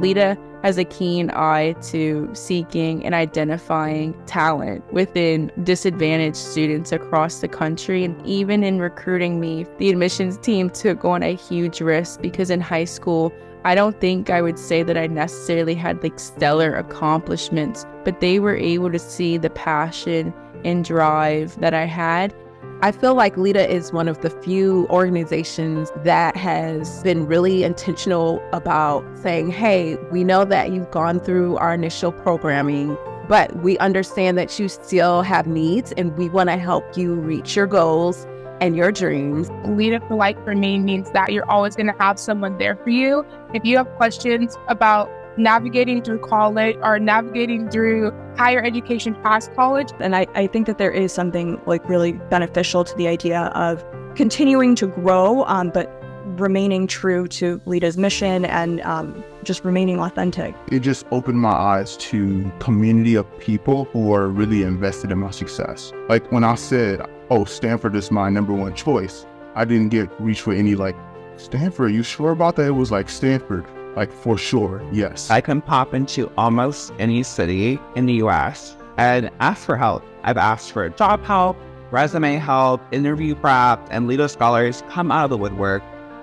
LEDA has a keen eye to seeking and identifying talent within disadvantaged students across the country. And even in recruiting me, the admissions team took on a huge risk because in high school, I don't think I would say that I necessarily had like stellar accomplishments, but they were able to see the passion and drive that I had. I feel like LEDA is one of the few organizations that has been really intentional about saying, hey, we know that you've gone through our initial programming, but we understand that you still have needs and we want to help you reach your goals and your dreams. LEDA for Life for me means that you're always going to have someone there for you. If you have questions about navigating through college or navigating through higher education past college. And I think that there is something like really beneficial to the idea of continuing to grow, but remaining true to LEDA's mission and just remaining authentic. It just opened my eyes to community of people who are really invested in my success. Like when I said, oh, Stanford is my number one choice, I didn't reach for any like, Stanford, you sure about that? It was like Stanford. Like, for sure, yes. I can pop into almost any city in the US and ask for help. I've asked for job help, resume help, interview prep, and LEDA scholars come out of the woodwork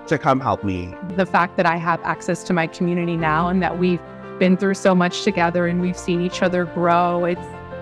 to come help me. The fact that I have access to my community now and that we've been through so much together and we've seen each other grow,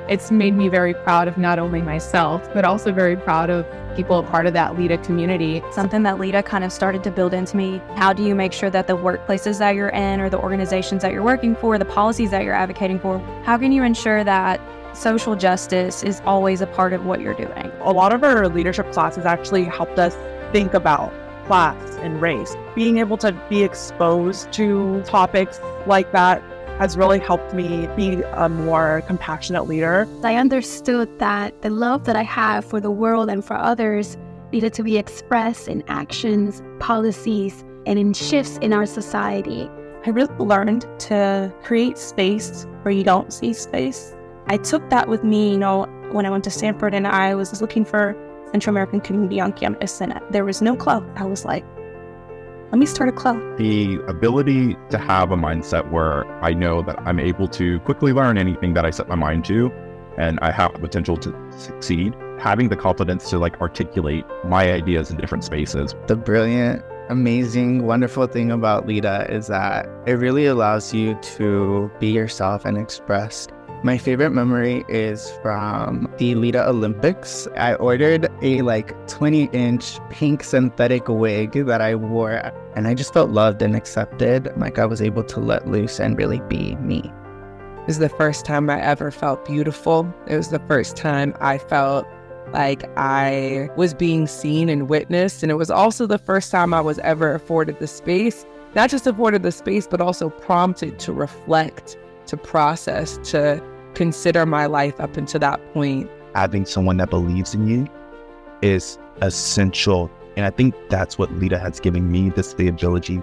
it's made me very proud of not only myself, but also very proud of people a part of that LEDA community. Something that LEDA kind of started to build into me. How do you make sure that the workplaces that you're in or the organizations that you're working for, the policies that you're advocating for, how can you ensure that social justice is always a part of what you're doing? A lot of our leadership classes actually helped us think about class and race. Being able to be exposed to topics like that has really helped me be a more compassionate leader. I understood that the love that I have for the world and for others needed to be expressed in actions, policies, and in shifts in our society. I really learned to create space where you don't see space. I took that with me, when I went to Stanford and I was looking for Central American community on campus and there was no club. I was like, let me start a club. The ability to have a mindset where I know that I'm able to quickly learn anything that I set my mind to, and I have the potential to succeed. Having the confidence to articulate my ideas in different spaces. The brilliant, amazing, wonderful thing about LEDA is that it really allows you to be yourself and express. My favorite memory is from the LEDA Olympics. I ordered a 20-inch pink synthetic wig that I wore, and I just felt loved and accepted. Like I was able to let loose and really be me. It was the first time I ever felt beautiful. It was the first time I felt like I was being seen and witnessed. And it was also the first time I was ever afforded the space, not just afforded the space, but also prompted to reflect, to process, to consider my life up until that point. Having someone that believes in you is essential. And I think that's what LEDA has given me, the ability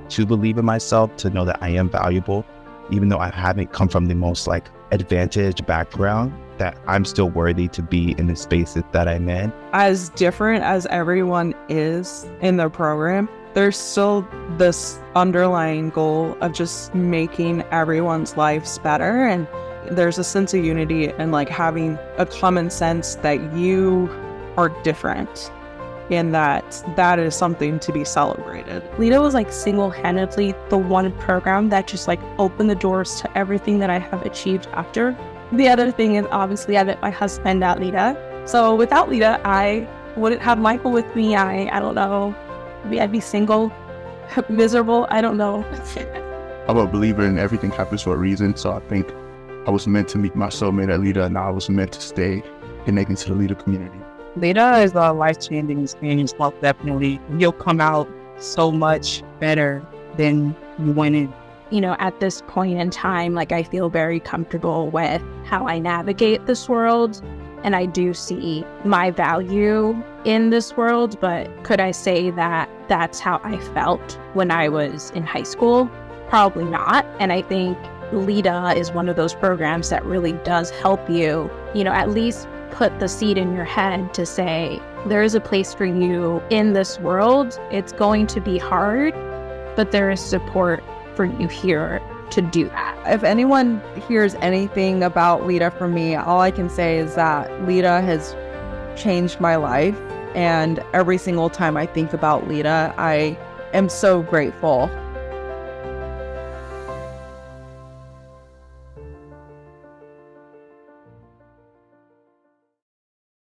to believe in myself, to know that I am valuable, even though I haven't come from the most advantaged background, that I'm still worthy to be in the spaces that I'm in. As different as everyone is in their program, there's still this underlying goal of just making everyone's lives better. And there's a sense of unity and having a common sense that you are different and that is something to be celebrated. LEDA was single-handedly the one program that just opened the doors to everything that I have achieved after. The other thing is obviously I met my husband at LEDA. So without LEDA, I wouldn't have Michael with me. I don't know. Maybe I'd be single, miserable. I don't know. I'm a believer in everything happens for a reason. So I think I was meant to meet my soulmate at LEDA, and I was meant to stay connected to the LEDA community. LEDA is a life-changing experience, most definitely. You'll come out so much better than you went in. At this point in time, I feel very comfortable with how I navigate this world. And I do see my value in this world, but could I say that that's how I felt when I was in high school? Probably not. And I think LEDA is one of those programs that really does help you, at least put the seed in your head to say, there is a place for you in this world. It's going to be hard, but there is support for you here. to do that. If anyone hears anything about LEDA from me, all I can say is that LEDA has changed my life. And every single time I think about LEDA, I am so grateful